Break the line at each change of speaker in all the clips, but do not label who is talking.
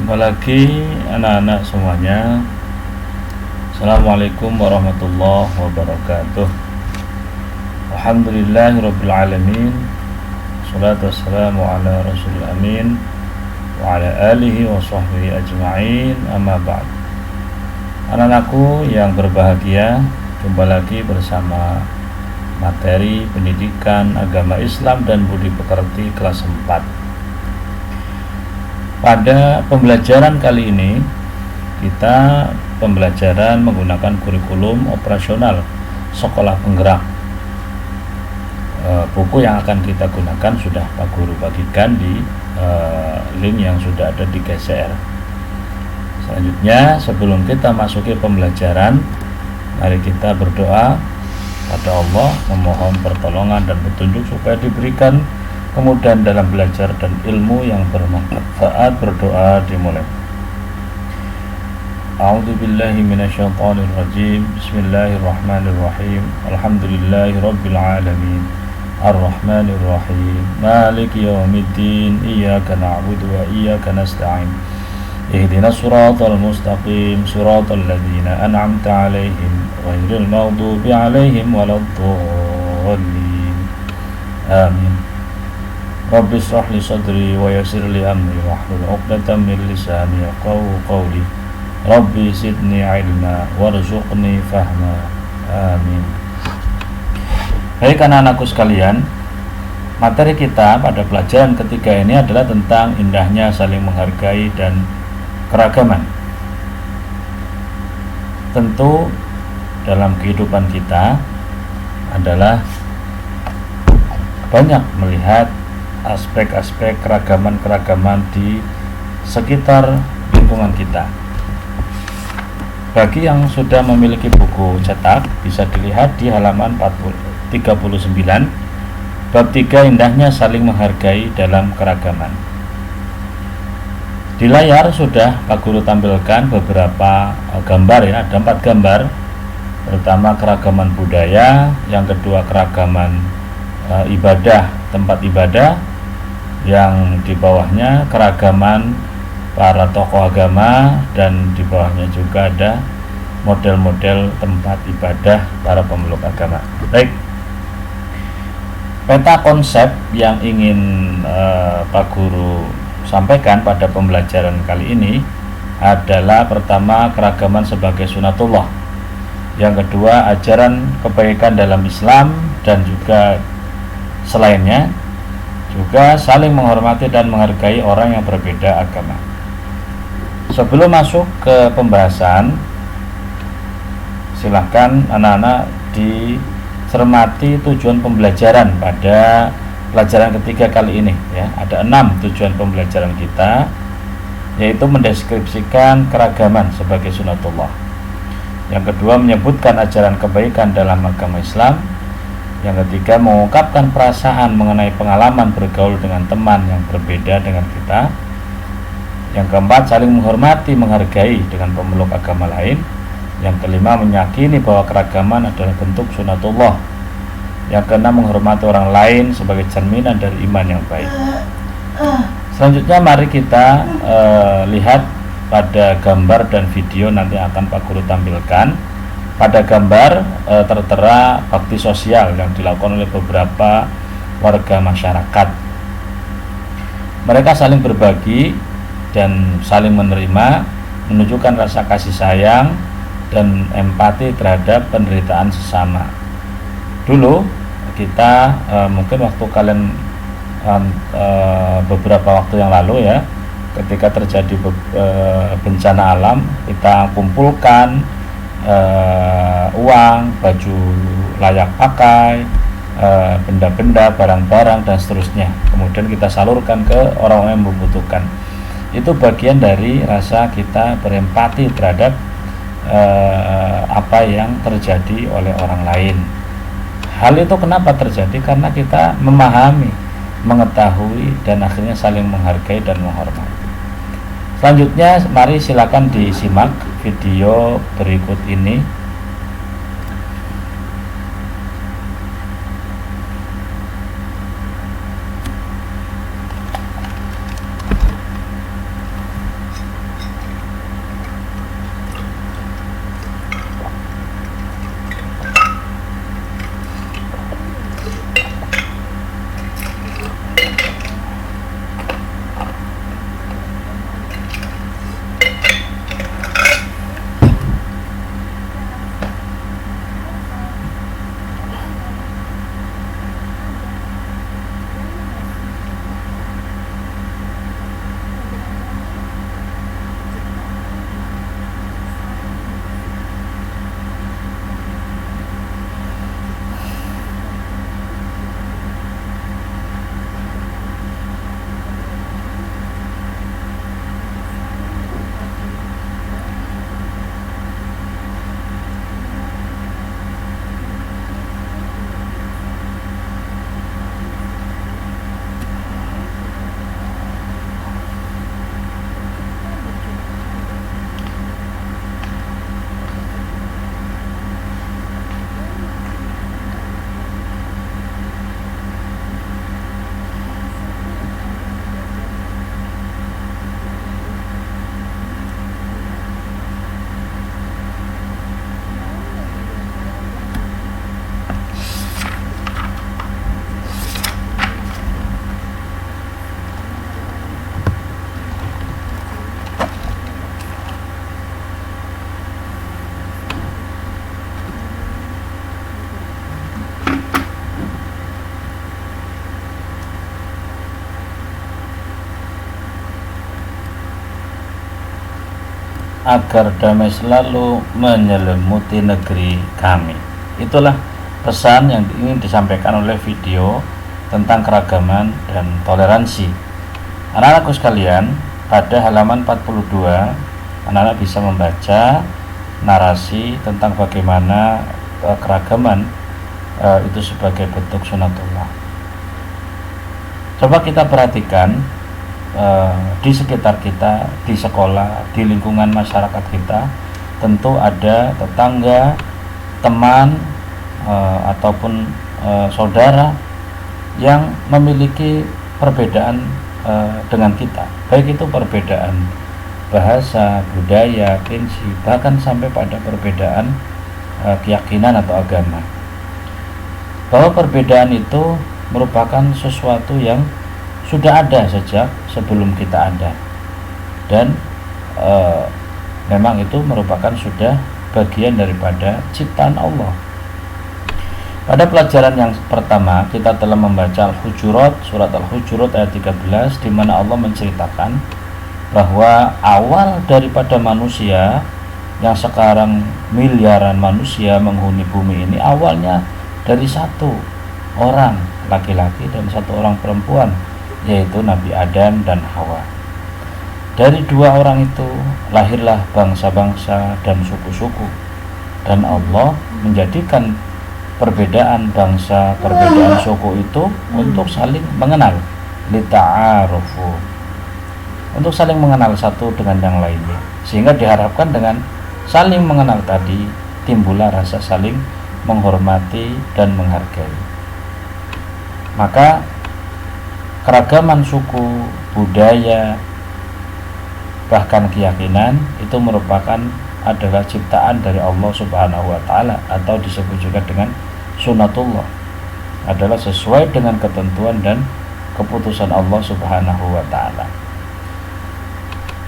Jumpa lagi anak-anak semuanya. Assalamualaikum warahmatullahi wabarakatuh. Alhamdulillahirabbil alamin. Shalatu wassalamu ala rasulil amin wa ala alihi wa sahbihi ajma'in. Amma ba'd. Anak-anakku yang berbahagia, jumpa lagi bersama materi pendidikan agama Islam dan budi pekerti kelas 4. Pada pembelajaran kali ini kita pembelajaran menggunakan kurikulum operasional sekolah penggerak. Buku yang akan kita gunakan sudah Pak Guru bagikan di link yang sudah ada di GCR. Selanjutnya, sebelum kita masuki pembelajaran, mari kita berdoa pada Allah, memohon pertolongan dan petunjuk supaya diberikan kemudahan dalam belajar dan ilmu yang bermanfaat. Berdoa dimulai. A'udzubillahi minasyaitonir rajim. Bismillahirrahmanirrahim. Alhamdulillahirabbil alamin. Arrahmanir rahim. Maliki yaumiddin. Iyyaka na'budu wa iyyaka nasta'in. Ihdinas siratal mustaqim. Siratal ladzina an'amta 'alaihim ghairil maghdubi 'alaihim waladdallin. Amin. Rabbi shrah li sadri wa yassir li amri wahlul 'uqdatam min lisani yafqahu qawli. Rabbi zidni 'ilma warzuqni fahma. Amin. Baik anak-anakku sekalian, materi kita pada pelajaran ketiga ini adalah tentang indahnya saling menghargai dan keragaman. Tentu dalam kehidupan kita adalah banyak melihat aspek-aspek keragaman-keragaman di sekitar lingkungan kita. Bagi yang sudah memiliki buku cetak, bisa dilihat di halaman 39, bab 3, indahnya saling menghargai dalam keragaman. Di layar sudah Pak Guru tampilkan beberapa gambar ya, ada 4 gambar. Pertama keragaman budaya, yang kedua keragaman ibadah, tempat ibadah, yang di bawahnya keragaman para tokoh agama, dan di bawahnya juga ada model-model tempat ibadah para pemeluk agama. Baik, peta konsep yang ingin Pak Guru sampaikan pada pembelajaran kali ini adalah pertama keragaman sebagai sunatullah, yang kedua ajaran kebaikan dalam Islam dan juga selainnya, juga saling menghormati dan menghargai orang yang berbeda agama. Sebelum masuk ke pembahasan, silahkan anak-anak dicermati tujuan pembelajaran pada pelajaran ketiga kali ini ya. Ada 6 tujuan pembelajaran kita, yaitu mendeskripsikan keragaman sebagai sunatullah. Yang kedua, menyebutkan ajaran kebaikan dalam agama Islam. Yang ketiga, mengungkapkan perasaan mengenai pengalaman bergaul dengan teman yang berbeda dengan kita. Yang keempat, saling menghormati, menghargai dengan pemeluk agama lain. Yang kelima, meyakini bahwa keragaman adalah bentuk sunatullah. Yang keenam, menghormati orang lain sebagai cerminan dari iman yang baik. Selanjutnya mari kita lihat pada gambar dan video nanti akan Pak Guru tampilkan. Pada gambar tertera bakti sosial yang dilakukan oleh beberapa warga masyarakat. Mereka saling berbagi dan saling menerima, menunjukkan rasa kasih sayang dan empati terhadap penderitaan sesama. Dulu kita mungkin waktu kalian beberapa waktu yang lalu ya, ketika terjadi bencana alam, kita kumpulkan uang, baju layak pakai, benda-benda, barang-barang dan seterusnya. Kemudian kita salurkan ke orang-orang yang membutuhkan. Itu bagian dari rasa kita berempati terhadap apa yang terjadi oleh orang lain. Hal itu kenapa terjadi? Karena kita memahami, mengetahui, dan akhirnya saling menghargai dan menghormati. Selanjutnya mari silakan disimak video berikut ini. agar damai selalu menyelimuti negeri kami. Itulah pesan yang ingin disampaikan oleh video tentang keragaman dan toleransi. Anak-anakku sekalian, pada halaman 42 anak-anak bisa membaca narasi tentang bagaimana keragaman itu sebagai bentuk sunatullah. Coba kita perhatikan di sekitar kita, di sekolah, di lingkungan masyarakat kita, tentu ada tetangga, teman, ataupun saudara yang memiliki perbedaan dengan kita, baik itu perbedaan bahasa, budaya, prinsip, bahkan sampai pada perbedaan keyakinan atau agama. Bahwa perbedaan itu merupakan sesuatu yang sudah ada sejak sebelum kita ada, dan memang itu merupakan sudah bagian daripada ciptaan Allah. Pada pelajaran yang pertama kita telah membaca Al-Hujurat, surat Al-Hujurat ayat 13, di mana Allah menceritakan bahwa awal daripada manusia yang sekarang miliaran manusia menghuni bumi ini awalnya dari satu orang laki-laki dan satu orang perempuan, yaitu Nabi Adam dan Hawa. Dari dua orang itu lahirlah bangsa-bangsa dan suku-suku, dan Allah menjadikan perbedaan bangsa, perbedaan suku itu untuk saling mengenal, lita'arufu, untuk saling mengenal satu dengan yang lainnya, sehingga diharapkan dengan saling mengenal tadi timbullah rasa saling menghormati dan menghargai. Maka keragaman suku, budaya, bahkan keyakinan itu merupakan adalah ciptaan dari Allah Subhanahu wa Ta'ala, atau disebut juga dengan sunatullah, adalah sesuai dengan ketentuan dan keputusan Allah Subhanahu wa Ta'ala.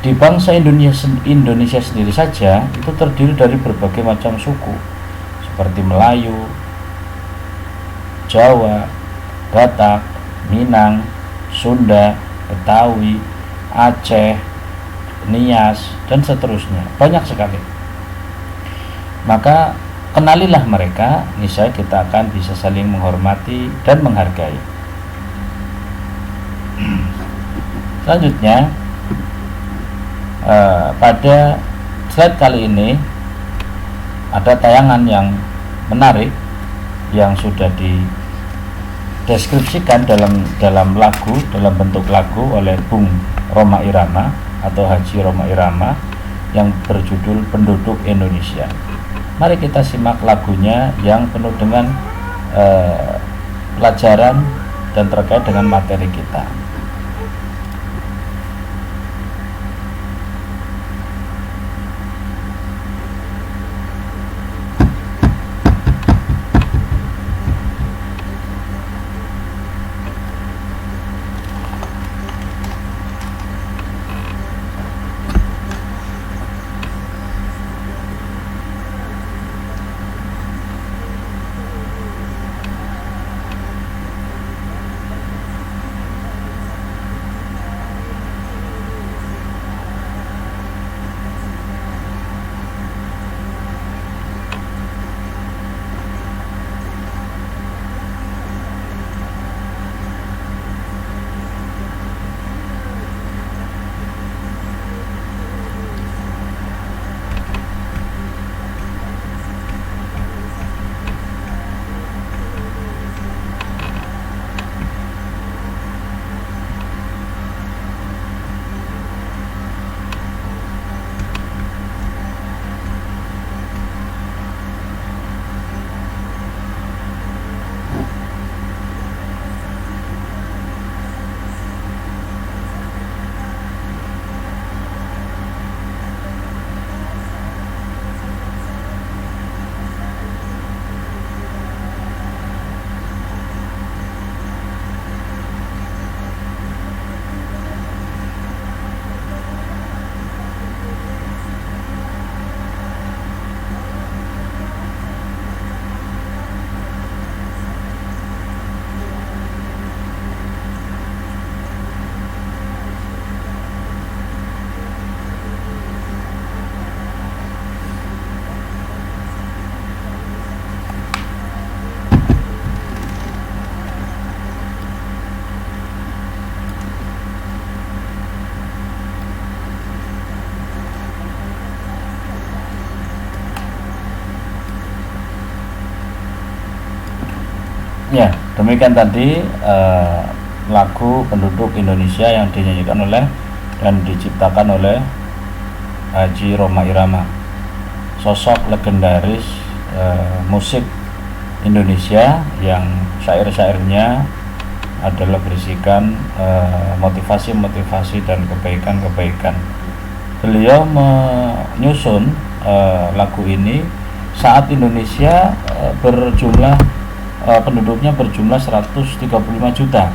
Di bangsa Indonesia sendiri saja itu terdiri dari berbagai macam suku, seperti Melayu, Jawa, Batak, Minang, Sunda, Betawi, Aceh, Nias, dan seterusnya. Banyak sekali. Maka kenalilah mereka, niscaya kita akan bisa saling menghormati dan menghargai. Selanjutnya, pada slide kali ini ada tayangan yang menarik yang sudah dideskripsikan dalam lagu, dalam bentuk lagu oleh Bung Rhoma Irama atau Haji Rhoma Irama yang berjudul Penduduk Indonesia. Mari kita simak lagunya yang penuh dengan pelajaran dan terkait dengan materi kita. Ya, demikian tadi lagu penduduk Indonesia yang dinyanyikan oleh dan diciptakan oleh Haji Rhoma Irama, sosok legendaris musik Indonesia yang syair-syairnya adalah berisikan motivasi-motivasi dan kebaikan-kebaikan. Beliau menyusun lagu ini saat Indonesia berjumlah penduduknya berjumlah 135 juta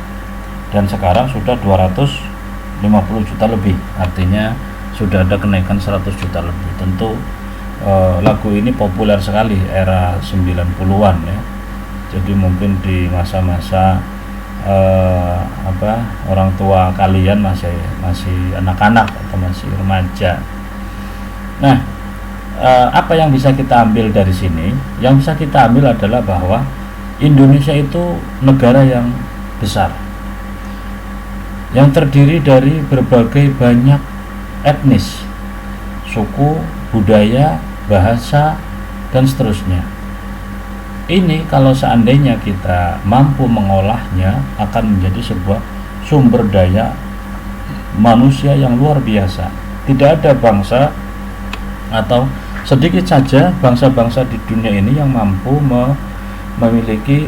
dan sekarang sudah 250 juta lebih, artinya sudah ada kenaikan 100 juta lebih. Tentu lagu ini populer sekali era 90-an ya. Jadi mungkin di masa-masa orang tua kalian masih anak-anak atau masih remaja. Nah, apa yang bisa kita ambil dari sini? Yang bisa kita ambil adalah bahwa Indonesia itu negara yang besar, yang terdiri dari berbagai banyak etnis, suku, budaya, bahasa, dan seterusnya. Ini kalau seandainya kita mampu mengolahnya akan menjadi sebuah sumber daya manusia yang luar biasa. Tidak ada bangsa atau sedikit saja bangsa-bangsa di dunia ini yang mampu memiliki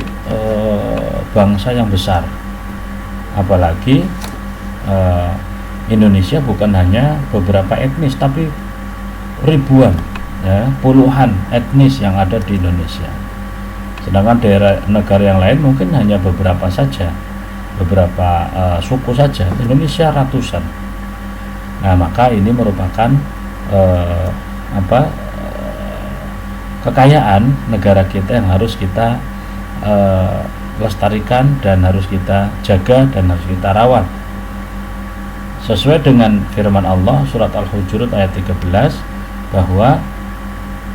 bangsa yang besar. Apalagi Indonesia bukan hanya beberapa etnis, tapi ribuan, ya, puluhan etnis yang ada di Indonesia. Sedangkan daerah negara yang lain mungkin hanya beberapa saja, beberapa suku saja. Indonesia ratusan. Nah, maka ini merupakan kekayaan negara kita yang harus kita lestarikan dan harus kita jaga dan harus kita rawat. Sesuai dengan firman Allah surat Al-Hujurat ayat 13 bahwa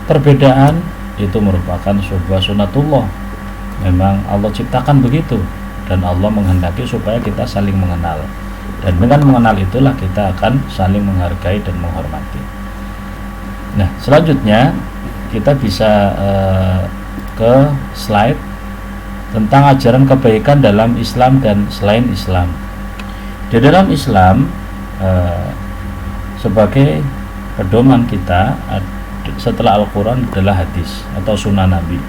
perbedaan itu merupakan sebuah sunatullah. Memang Allah ciptakan begitu dan Allah menghendaki supaya kita saling mengenal. Dan dengan mengenal itulah kita akan saling menghargai dan menghormati. Nah, selanjutnya kita bisa ke slide tentang ajaran kebaikan dalam Islam dan selain Islam. Di dalam Islam sebagai pedoman kita setelah Al-Quran adalah hadis atau sunnah Nabi.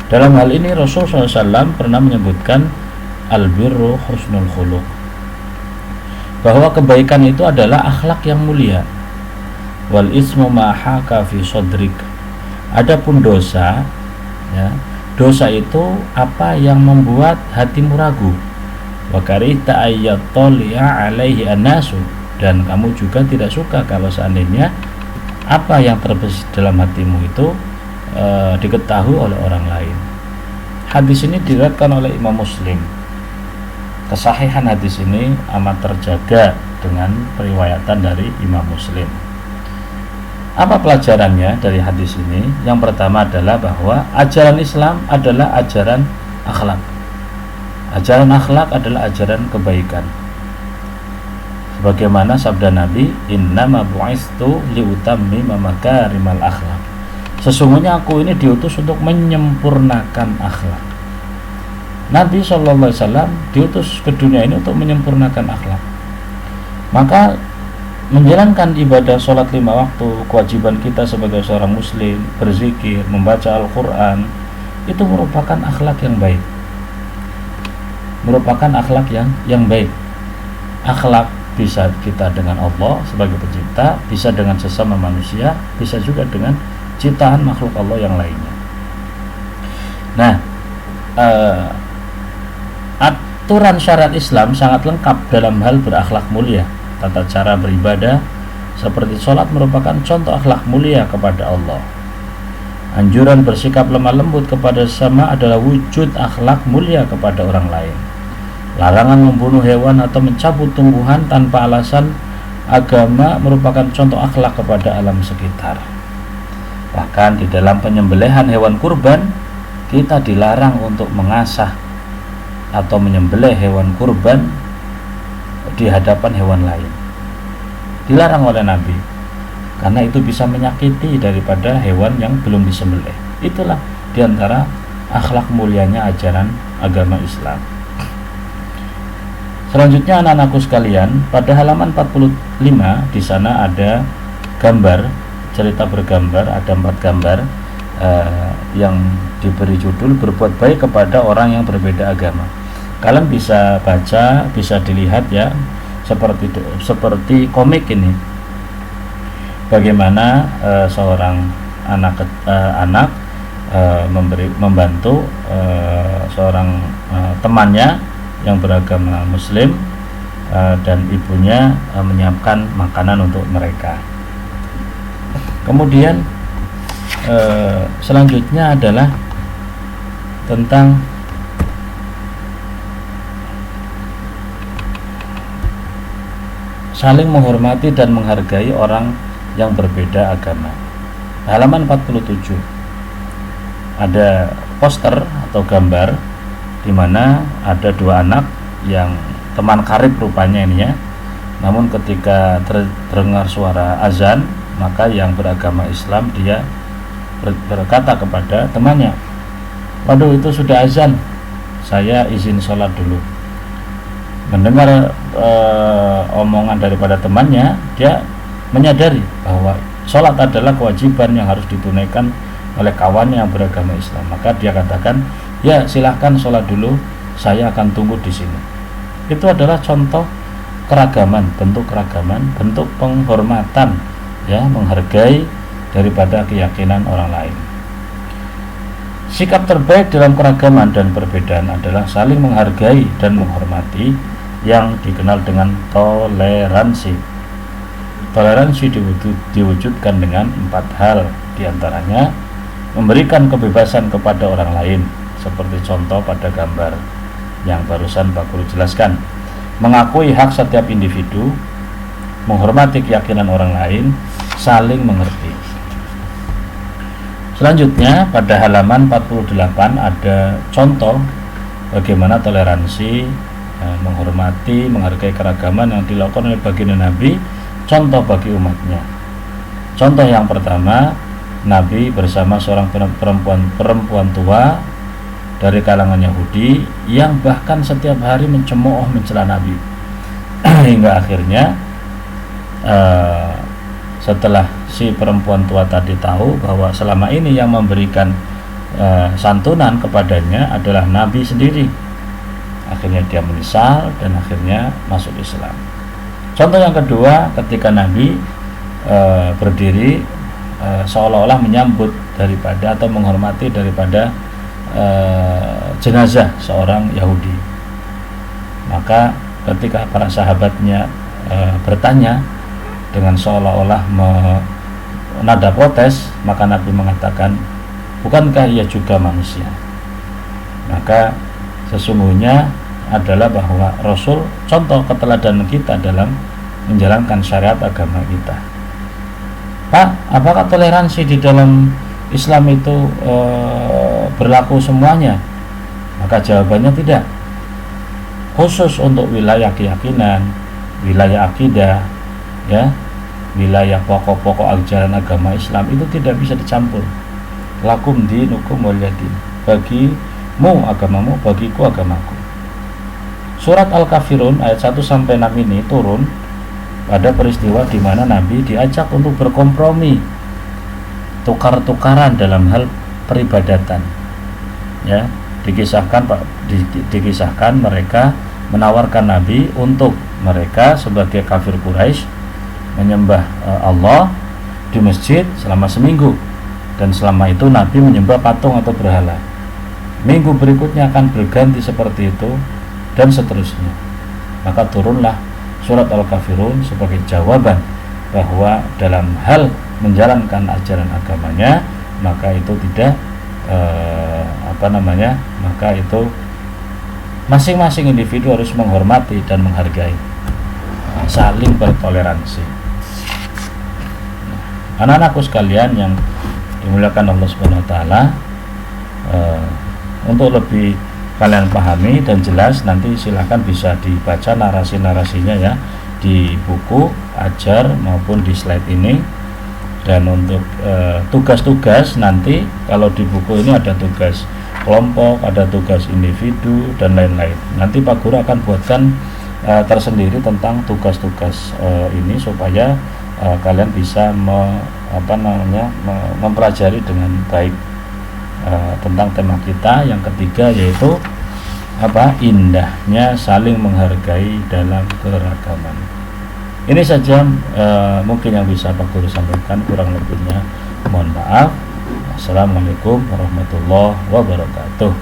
Dalam hal ini Rasulullah SAW pernah menyebutkan al-birru husnul khuluq, bahwa kebaikan itu adalah akhlak yang mulia. Wal ismu ma haka fi sadrik. Adapun dosa, ya, dosa itu apa yang membuat hatimu ragu. Wa karita ayyatali'a alaihi annasu, dan kamu juga tidak suka kalau seandainya apa yang terbesit dalam hatimu itu diketahui oleh orang lain. Hadis ini diriwayatkan oleh Imam Muslim. Kesahihan hadis ini amat terjaga dengan periwayatan dari Imam Muslim. Apa pelajarannya dari hadis ini? Yang pertama adalah bahwa ajaran Islam adalah ajaran akhlak. Ajaran akhlak adalah ajaran kebaikan. Sebagaimana sabda Nabi, innama bu'istu liutammima makarimal akhlak. Sesungguhnya aku ini diutus untuk menyempurnakan akhlak. Nabi SAW diutus ke dunia ini untuk menyempurnakan akhlak. Maka menjalankan ibadah sholat 5 waktu, kewajiban kita sebagai seorang muslim, berzikir, membaca Al-Quran, itu merupakan akhlak yang baik. Merupakan akhlak yang baik. Akhlak bisa kita dengan Allah sebagai pencipta, bisa dengan sesama manusia, bisa juga dengan ciptaan makhluk Allah yang lainnya. Nah, aturan syariat Islam sangat lengkap dalam hal berakhlak mulia. Tata cara beribadah seperti sholat merupakan contoh akhlak mulia kepada Allah. Anjuran bersikap lemah lembut kepada sesama adalah wujud akhlak mulia kepada orang lain. Larangan membunuh hewan atau mencabut tumbuhan tanpa alasan agama merupakan contoh akhlak kepada alam sekitar. Bahkan di dalam penyembelihan hewan kurban, kita dilarang untuk mengasah atau menyembelih hewan kurban di hadapan hewan lain. Dilarang oleh Nabi, karena itu bisa menyakiti daripada hewan yang belum disembelih. Itulah diantara akhlak mulianya ajaran agama Islam. Selanjutnya anak-anakku sekalian, pada halaman 45 di sana ada gambar, cerita bergambar, ada 4 gambar yang diberi judul berbuat baik kepada orang yang berbeda agama. Kalian bisa baca, bisa dilihat ya, seperti komik ini. Bagaimana seorang anak membantu seorang temannya yang beragama Muslim dan ibunya menyiapkan makanan untuk mereka. Kemudian selanjutnya adalah tentang saling menghormati dan menghargai orang yang berbeda agama. Halaman 47 ada poster atau gambar di mana ada 2 anak yang teman karib rupanya ini ya. Namun ketika terdengar suara azan, maka yang beragama Islam dia berkata kepada temannya, "Waduh, itu sudah azan, saya izin sholat dulu." Mendengar omongan daripada temannya, dia menyadari bahwa sholat adalah kewajiban yang harus ditunaikan oleh kawannya yang beragama Islam. Maka dia katakan, "Ya, silahkan sholat dulu, saya akan tunggu di sini." Itu adalah contoh keragaman, bentuk penghormatan, ya, menghargai daripada keyakinan orang lain. Sikap terbaik dalam keragaman dan perbedaan adalah saling menghargai dan menghormati, yang dikenal dengan toleransi. Toleransi diwujudkan dengan 4 hal, diantaranya memberikan kebebasan kepada orang lain, seperti contoh pada gambar yang barusan Pak Guru jelaskan, mengakui hak setiap individu, menghormati keyakinan orang lain, saling mengerti. Selanjutnya pada halaman 48 ada contoh bagaimana toleransi, menghormati, menghargai keragaman yang dilakukan oleh baginda Nabi, contoh bagi umatnya. Contoh yang pertama, Nabi bersama seorang perempuan tua dari kalangan Yahudi yang bahkan setiap hari mencemooh mencela Nabi hingga akhirnya setelah si perempuan tua tadi tahu bahwa selama ini yang memberikan santunan kepadanya adalah Nabi sendiri, akhirnya dia menyesal dan akhirnya masuk Islam. Contoh yang kedua, ketika Nabi berdiri seolah-olah menyambut daripada atau menghormati daripada jenazah seorang Yahudi, maka ketika para sahabatnya bertanya dengan seolah-olah nada protes, maka Nabi mengatakan, "Bukankah ia juga manusia?" Maka sesungguhnya adalah bahwa Rasul contoh keteladanan kita dalam menjalankan syariat agama kita. Pak, apakah toleransi di dalam Islam itu berlaku semuanya? Maka jawabannya tidak. Khusus untuk wilayah keyakinan, wilayah akidah, ya, wilayah pokok-pokok ajaran agama Islam itu tidak bisa dicampur. Lakum dinukum waliyadin. Bagimu agamamu, bagiku agamaku. Surat Al-Kafirun ayat 1-6 ini turun pada peristiwa di mana Nabi diajak untuk berkompromi, tukar-tukaran dalam hal peribadatan. Ya, dikisahkan mereka menawarkan Nabi untuk mereka sebagai kafir Quraisy menyembah Allah di masjid selama seminggu, dan selama itu Nabi menyembah patung atau berhala. Minggu berikutnya akan berganti seperti itu dan seterusnya. Maka turunlah surat Al-Kafirun sebagai jawaban bahwa dalam hal menjalankan ajaran agamanya, maka itu tidak maka itu masing-masing individu harus menghormati dan menghargai, saling bertoleransi. Anak-anakku sekalian yang dimuliakan Allah Subhanahu wa taala, untuk lebih kalian pahami dan jelas, nanti silahkan bisa dibaca narasi-narasinya ya di buku ajar maupun di slide ini. Dan untuk tugas-tugas nanti, kalau di buku ini ada tugas kelompok, ada tugas individu dan lain-lain. Nanti Pak Guru akan buatkan tersendiri tentang tugas-tugas ini supaya kalian bisa mempelajari dengan baik tentang tema kita yang ketiga, yaitu indahnya saling menghargai dalam keragaman. Ini saja mungkin yang bisa Pak Guru sampaikan, kurang lebihnya mohon maaf. Assalamualaikum warahmatullahi wabarakatuh.